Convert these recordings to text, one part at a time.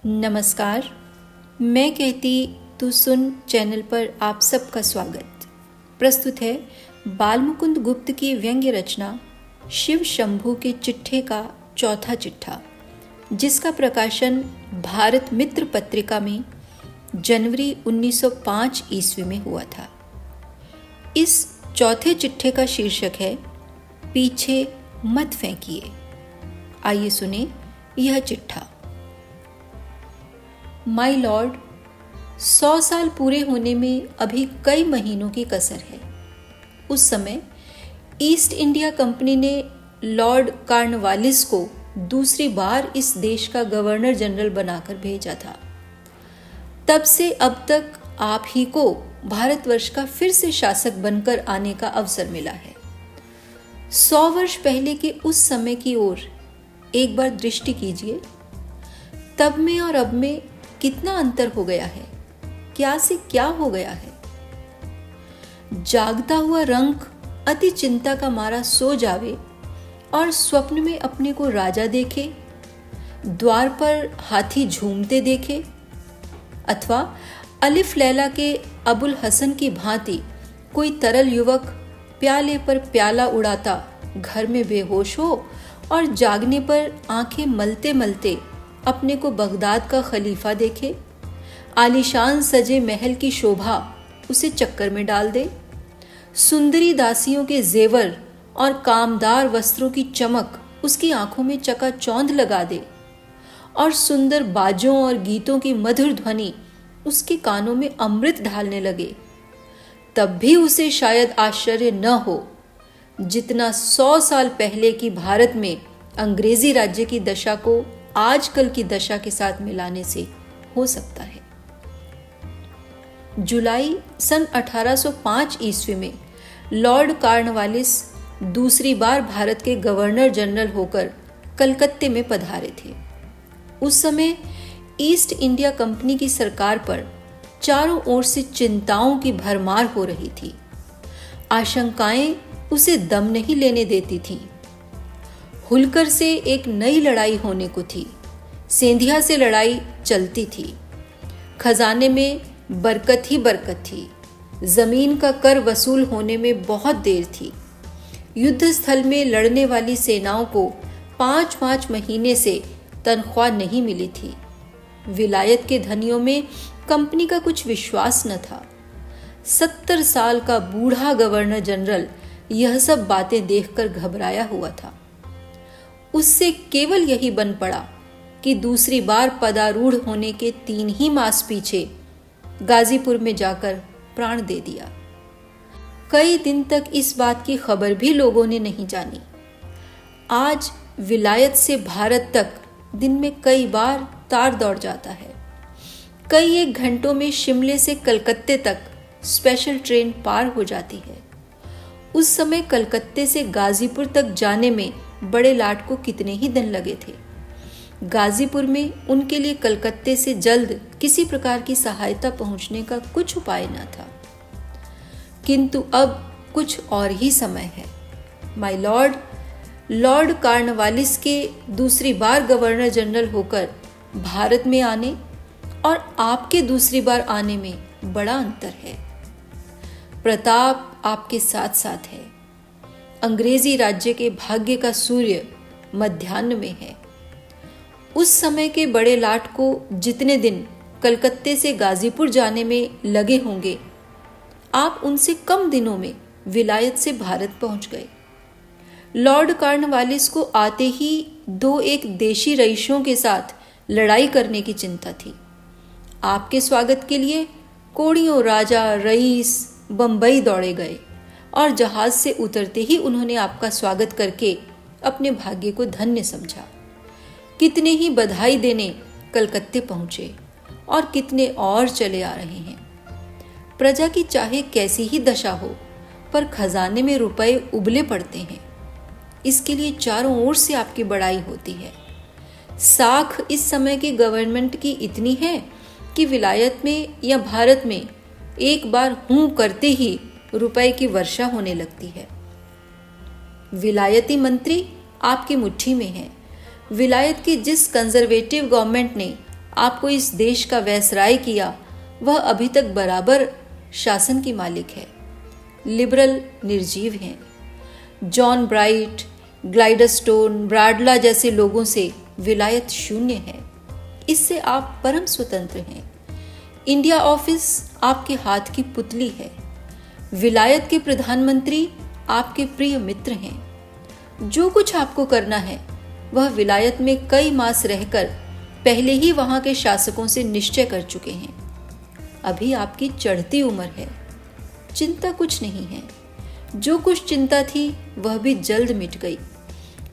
नमस्कार। मैं कहती तू सुन चैनल पर आप सबका स्वागत। प्रस्तुत है बालमुकुंद गुप्त की व्यंग्य रचना शिव शंभू के चिट्ठे का चौथा चिट्ठा, जिसका प्रकाशन भारत मित्र पत्रिका में जनवरी 1905 ईस्वी में हुआ था। इस चौथे चिट्ठे का शीर्षक है पीछे मत फेंकिए। आइए सुने यह चिट्ठा। माय लॉर्ड, 100 साल पूरे होने में अभी कई महीनों की कसर है। उस समय ईस्ट इंडिया कंपनी ने लॉर्ड कॉर्नवालिस को दूसरी बार इस देश का गवर्नर जनरल बनाकर भेजा था। तब से अब तक आप ही को भारतवर्ष का फिर से शासक बनकर आने का अवसर मिला है। 100 वर्ष पहले के उस समय की ओर एक बार दृष्टि कीजिए। तब में और अब में कितना अंतर हो गया है, क्या से क्या हो गया है। जागता हुआ रंक अति चिंता का मारा सो जावे और स्वप्न में अपने को राजा देखे, द्वार पर हाथी झूमते देखे, अथवा अलिफ लैला के अबुल हसन की भांति कोई तरल युवक प्याले पर प्याला उड़ाता घर में बेहोश हो और जागने पर आंखें मलते मलते अपने को बगदाद का खलीफा देखे, आलीशान सजे महल की शोभा उसे चक्कर में डाल दे, सुंदरी दासियों के जेवर और कामदार वस्त्रों की चमक उसकी आंखों में चकाचौंध लगा दे और सुंदर बाजों और गीतों की मधुर ध्वनि उसके कानों में अमृत ढालने लगे, तब भी उसे शायद आश्चर्य न हो जितना 100 साल पहले की भारत में अंग्रेजी राज्य की दशा को आजकल की दशा के साथ मिलाने से हो सकता है। जुलाई सन 1805 ईस्वी में लॉर्ड कॉर्नवालिस दूसरी बार भारत के गवर्नर जनरल होकर कलकत्ते में पधारे थे। उस समय ईस्ट इंडिया कंपनी की सरकार पर चारों ओर से चिंताओं की भरमार हो रही थी। आशंकाएं उसे दम नहीं लेने देती थीं। हुलकर से एक नई लड़ाई होने को थी, सेंधिया से लड़ाई चलती थी, खजाने में बरकत ही बरकत थी, जमीन का कर वसूल होने में बहुत देर थी, युद्ध स्थल में लड़ने वाली सेनाओं को 5-5 महीने से तनख्वाह नहीं मिली थी, विलायत के धनियों में कंपनी का कुछ विश्वास न था। 70 साल का बूढ़ा गवर्नर जनरल यह सब बातें देखकर घबराया हुआ था। उससे केवल यही बन पड़ा कि दूसरी बार पदारूढ़ होने के 3 ही मास पीछे गाजीपुर में जाकर प्राण दे दिया। कई दिन तक इस बात की खबर भी लोगों ने नहीं जानी। आज विलायत से भारत तक दिन में कई बार तार दौड़ जाता है। कई एक घंटों में शिमले से कलकत्ते तक स्पेशल ट्रेन पार हो जाती है। उस समय कलकत्ते से गाजीपुर तक जाने में बड़े लाट को कितने ही दिन लगे थे। गाजीपुर में उनके लिए कलकत्ते से जल्द किसी प्रकार की सहायता पहुंचने का कुछ उपाय न था। किंतु अब कुछ और ही समय है। माय लॉर्ड, लॉर्ड कॉर्नवालिस के दूसरी बार गवर्नर जनरल होकर भारत में आने और आपके दूसरी बार आने में बड़ा अंतर है। प्रताप आपके साथ साथ है। अंग्रेजी राज्य के भाग्य का सूर्य मध्याह्न में है। उस समय के बड़े लाट को जितने दिन कलकत्ते से गाजीपुर जाने में लगे होंगे, आप उनसे कम दिनों में विलायत से भारत पहुंच गए। लॉर्ड कॉर्नवालिस को आते ही 2-1 देशी रईसों के साथ लड़ाई करने की चिंता थी। आपके स्वागत के लिए कोड़ियों राजा रईस बंबई दौड़े गए और जहाज से उतरते ही उन्होंने आपका स्वागत करके अपने भाग्य को धन्य समझा। कितने ही बधाई देने कलकत्ते पहुंचे और कितने और चले आ रहे हैं। प्रजा की चाहे कैसी ही दशा हो, पर खजाने में रुपए उबले पड़ते हैं। इसके लिए चारों ओर से आपकी बड़ाई होती है। साख इस समय की गवर्नमेंट की इतनी है कि विलायत में या भारत में एक बार हूं करते ही रुपए की वर्षा होने लगती है। विलायती मंत्री आपकी मुट्ठी में है। विलायत की जिस कंजर्वेटिव गवर्नमेंट ने आपको इस देश का वायसराय किया, वह अभी तक बराबर शासन की मालिक है। लिबरल निर्जीव हैं। जॉन ब्राइट, ग्लाइडस्टोन, ब्राडला जैसे लोगों से विलायत शून्य है। इससे आप परम स्वतंत्र हैं। इंडिया ऑफिस आपके हाथ की पुतली है। विलायत के प्रधानमंत्री आपके प्रिय मित्र हैं। जो कुछ आपको करना है वह विलायत में कई मास रहकर पहले ही वहां के शासकों से निश्चय कर चुके हैं। अभी आपकी चढ़ती उम्र है, चिंता कुछ नहीं है। जो कुछ चिंता थी वह भी जल्द मिट गई।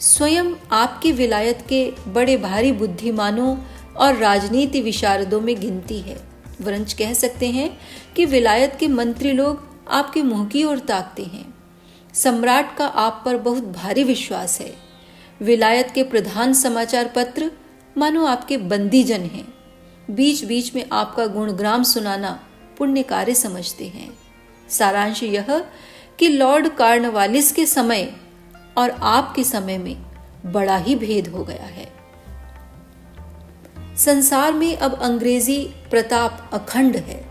स्वयं आपकी विलायत के बड़े भारी बुद्धिमानों और राजनीति विशारदों में गिनती है। वरंच कह सकते हैं कि विलायत के मंत्री लोग आपके मुंह की ओर ताकते हैं। सम्राट का आप पर बहुत भारी विश्वास है। विलायत के प्रधान समाचार पत्र मानो आपके बंदीजन हैं। बीच बीच में आपका गुणग्राम सुनाना पुण्य कार्य समझते हैं। सारांश यह कि लॉर्ड कार्नवालिस के समय और आपके समय में बड़ा ही भेद हो गया है। संसार में अब अंग्रेजी प्रताप अखंड है।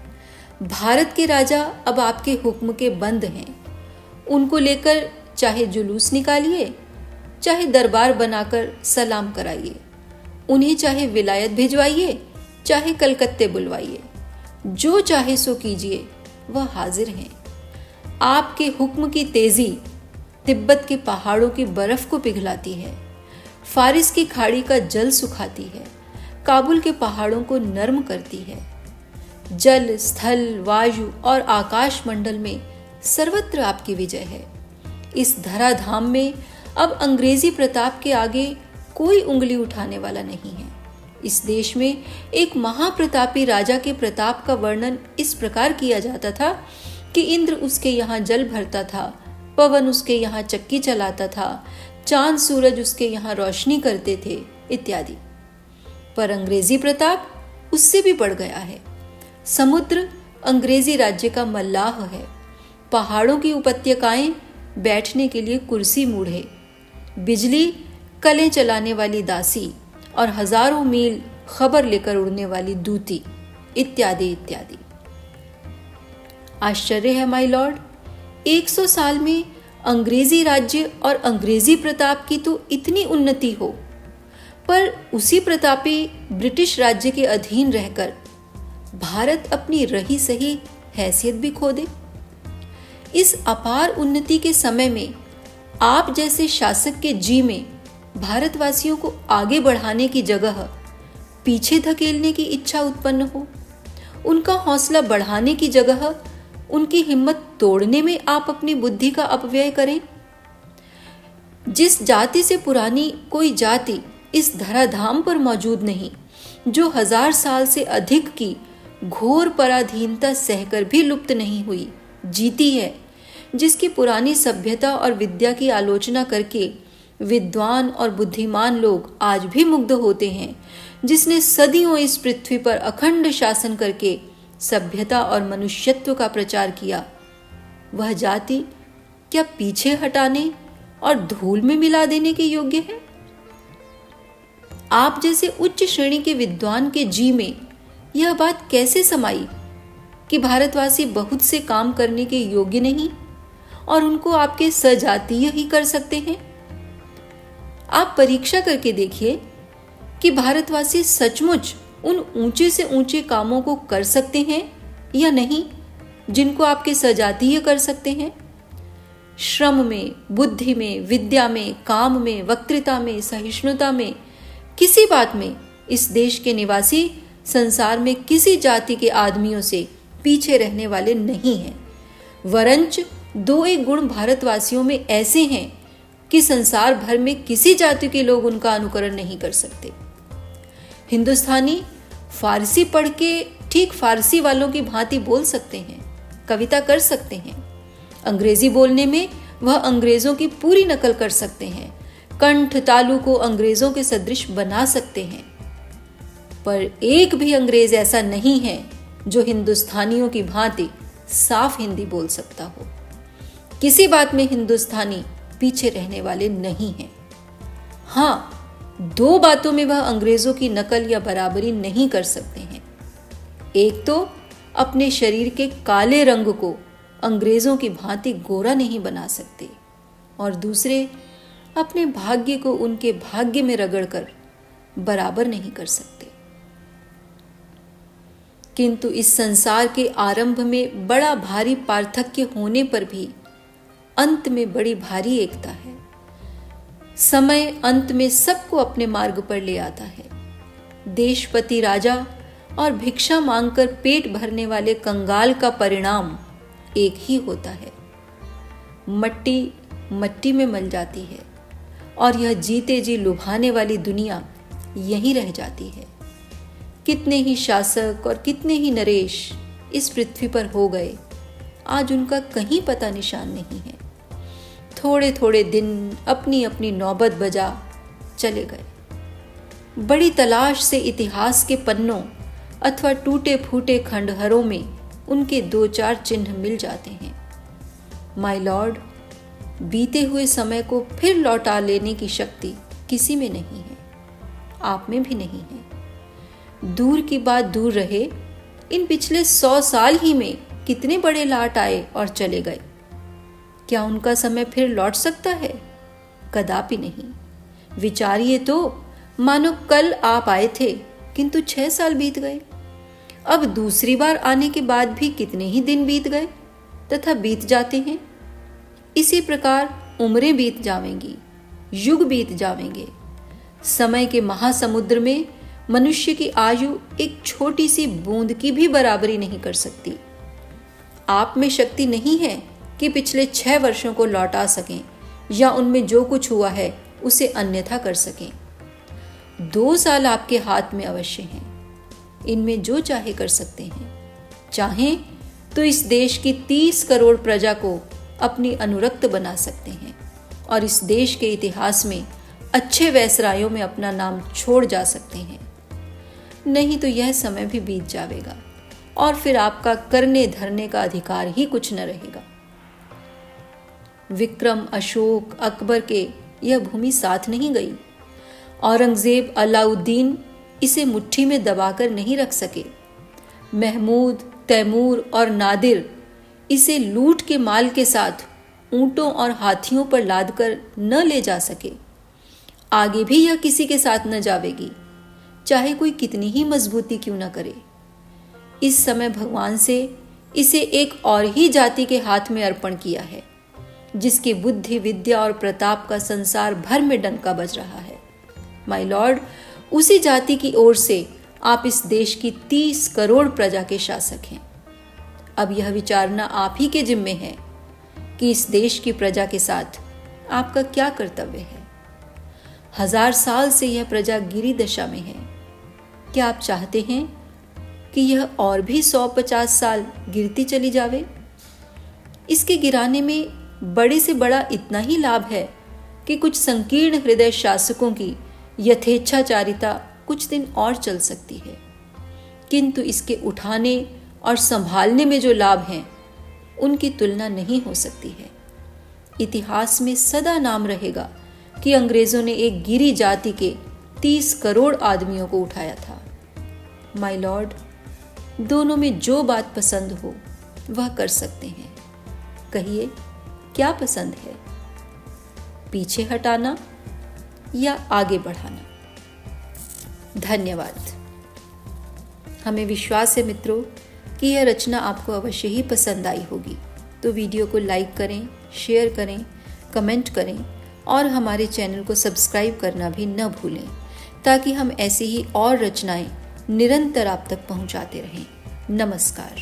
भारत के राजा अब आपके हुक्म के बंद हैं। उनको लेकर चाहे जुलूस निकालिए, चाहे दरबार बनाकर सलाम कराइए, उन्हें चाहे विलायत भिजवाइए, चाहे कलकत्ते बुलवाइए, जो चाहे सो कीजिए, वह हाजिर हैं। आपके हुक्म की तेजी तिब्बत के पहाड़ों की बर्फ को पिघलाती है, फारिस की खाड़ी का जल सुखाती है, काबुल के पहाड़ों को नर्म करती है। जल, स्थल, वायु और आकाश मंडल में सर्वत्र आपकी विजय है। इस धराधाम में अब अंग्रेजी प्रताप के आगे कोई उंगली उठाने वाला नहीं है। इस देश में एक महाप्रतापी राजा के प्रताप का वर्णन इस प्रकार किया जाता था कि इंद्र उसके यहाँ जल भरता था, पवन उसके यहाँ चक्की चलाता था, चांद सूरज उसके यहाँ रोशनी करते थे, इत्यादि। पर अंग्रेजी प्रताप उससे भी बढ़ गया है। समुद्र अंग्रेजी राज्य का मल्लाह है। पहाड़ों की उपत्यकाएं बैठने के लिए कुर्सी मूढ़े, बिजली कलें चलाने वाली दासी और हजारों मील खबर लेकर उड़ने वाली दूती, इत्यादि इत्यादि। आश्चर्य है माय लॉर्ड, 100 साल में अंग्रेजी राज्य और अंग्रेजी प्रताप की तो इतनी उन्नति हो, पर उसी प्रतापी ब्रिटिश राज्य के अधीन रहकर भारत अपनी रही सही हैसियत भी खो दे। इस अपार उन्नति के समय में आप जैसे शासक के जी में भारतवासियों को आगे बढ़ाने की जगह पीछे धकेलने की इच्छा उत्पन्न हो, उनका हौसला बढ़ाने की जगह उनकी हिम्मत तोड़ने में आप अपनी बुद्धि का अपव्यय करें। जिस जाति से पुरानी कोई जाति इस धराधाम पर मौजूद नहीं, जो 1000 साल से अधिक की घोर पराधीनता सहकर भी लुप्त नहीं हुई, जीती है, जिसकी पुरानी सभ्यता और विद्या की आलोचना करके विद्वान और बुद्धिमान लोग आज भी मुग्ध होते हैं, जिसने सदियों इस पृथ्वी पर अखंड शासन करके सभ्यता और मनुष्यत्व का प्रचार किया, वह जाति क्या पीछे हटाने और धूल में मिला देने के योग्य है? आप जैसे उच्च श्रेणी के विद्वान के जी में यह बात कैसे समाई कि भारतवासी बहुत से काम करने के योग्य नहीं और उनको आपके सजातीय ही कर सकते हैं? आप परीक्षा करके देखिए कि भारतवासी सचमुच उन ऊंचे से ऊंचे कामों को कर सकते हैं या नहीं जिनको आपके सजातीय कर सकते हैं। श्रम में, बुद्धि में, विद्या में, काम में, वक्तृता में, सहिष्णुता में, किसी बात में इस देश के निवासी संसार में किसी जाति के आदमियों से पीछे रहने वाले नहीं हैं। वरंच 2-1 गुण भारतवासियों में ऐसे हैं कि संसार भर में किसी जाति के लोग उनका अनुकरण नहीं कर सकते। हिंदुस्तानी फारसी पढ़ के ठीक फारसी वालों की भांति बोल सकते हैं, कविता कर सकते हैं। अंग्रेजी बोलने में वह अंग्रेजों की पूरी नकल कर सकते हैं, कंठ तालु को अंग्रेजों के सदृश बना सकते हैं। पर एक भी अंग्रेज ऐसा नहीं है जो हिंदुस्तानियों की भांति साफ हिंदी बोल सकता हो। किसी बात में हिंदुस्तानी पीछे रहने वाले नहीं हैं। हाँ, दो बातों में वह अंग्रेजों की नकल या बराबरी नहीं कर सकते हैं। एक तो अपने शरीर के काले रंग को अंग्रेजों की भांति गोरा नहीं बना सकते, और दूसरे अपने भाग्य को उनके भाग्य में रगड़कर बराबर नहीं कर सकते। किंतु इस संसार के आरंभ में बड़ा भारी पार्थक्य होने पर भी अंत में बड़ी भारी एकता है। समय अंत में सबको अपने मार्ग पर ले आता है। देशपति राजा और भिक्षा मांगकर पेट भरने वाले कंगाल का परिणाम एक ही होता है। मट्टी मट्टी में मिल जाती है और यह जीते जी लुभाने वाली दुनिया यहीं रह जाती है। कितने ही शासक और कितने ही नरेश इस पृथ्वी पर हो गए, आज उनका कहीं पता निशान नहीं है। थोड़े थोड़े दिन अपनी अपनी नौबत बजा चले गए। बड़ी तलाश से इतिहास के पन्नों अथवा टूटे फूटे खंडहरों में उनके दो चार चिन्ह मिल जाते हैं। माय लॉर्ड, बीते हुए समय को फिर लौटा लेने की शक्ति किसी में नहीं है, आप में भी नहीं है। दूर की बात दूर रहे, इन पिछले 100 साल ही में कितने बड़े लाट आए और चले गए। क्या उनका समय फिर लौट सकता है? कदापि नहीं। विचारिए तो, मानो कल आप आए थे किंतु 6 साल बीत गए। अब दूसरी बार आने के बाद भी कितने ही दिन बीत गए तथा बीत जाते हैं। इसी प्रकार उम्रें बीत जावेंगी, युग बीत जावेंगे। समय के महासमुद्र में मनुष्य की आयु एक छोटी सी बूंद की भी बराबरी नहीं कर सकती। आप में शक्ति नहीं है कि पिछले 6 वर्षों को लौटा सकें या उनमें जो कुछ हुआ है उसे अन्यथा कर सकें। 2 साल आपके हाथ में अवश्य हैं, इनमें जो चाहे कर सकते हैं। चाहें तो इस देश की 30 करोड़ प्रजा को अपनी अनुरक्त बना सकते हैं और इस देश के इतिहास में अच्छे वैसरायों में अपना नाम छोड़ जा सकते हैं। नहीं तो यह समय भी बीत जाएगा और फिर आपका करने धरने का अधिकार ही कुछ न रहेगा। विक्रम, अशोक, अकबर के यह भूमि साथ नहीं गई। औरंगजेब, अलाउद्दीन इसे मुट्ठी में दबाकर नहीं रख सके। महमूद, तैमूर और नादिर इसे लूट के माल के साथ ऊंटों और हाथियों पर लादकर न ले जा सके। आगे भी यह किसी के साथ न जावेगी, चाहे कोई कितनी ही मजबूती क्यों न करे। इस समय भगवान से इसे एक और ही जाति के हाथ में अर्पण किया है, जिसकी बुद्धि, विद्या और प्रताप का संसार भर में डंका बज रहा है। माय लॉर्ड, उसी जाति की ओर से आप इस देश की 30 करोड़ प्रजा के शासक हैं। अब यह विचारना आप ही के जिम्मे है कि इस देश की प्रजा के साथ आपका क्या कर्तव्य है। 1000 साल से यह प्रजा गिरी दशा में है। क्या आप चाहते हैं कि यह और भी 150 साल गिरती चली जावे? इसके गिराने में बड़े से बड़ा इतना ही लाभ है कि कुछ संकीर्ण हृदय शासकों की यथेच्छाचारिता कुछ दिन और चल सकती है, किंतु इसके उठाने और संभालने में जो लाभ हैं उनकी तुलना नहीं हो सकती है। इतिहास में सदा नाम रहेगा कि अंग्रेजों ने एक गिरी जाति के 30 करोड़ आदमियों को उठाया था। माय लॉर्ड, दोनों में जो बात पसंद हो वह कर सकते हैं। कहिए, क्या पसंद है? पीछे हटाना या आगे बढ़ाना? धन्यवाद। हमें विश्वास है मित्रों कि यह रचना आपको अवश्य ही पसंद आई होगी। तो वीडियो को लाइक करें, शेयर करें, कमेंट करें और हमारे चैनल को सब्सक्राइब करना भी न भूलें, ताकि हम ऐसी ही और रचनाएं निरंतर आप तक पहुंचाते रहें। नमस्कार।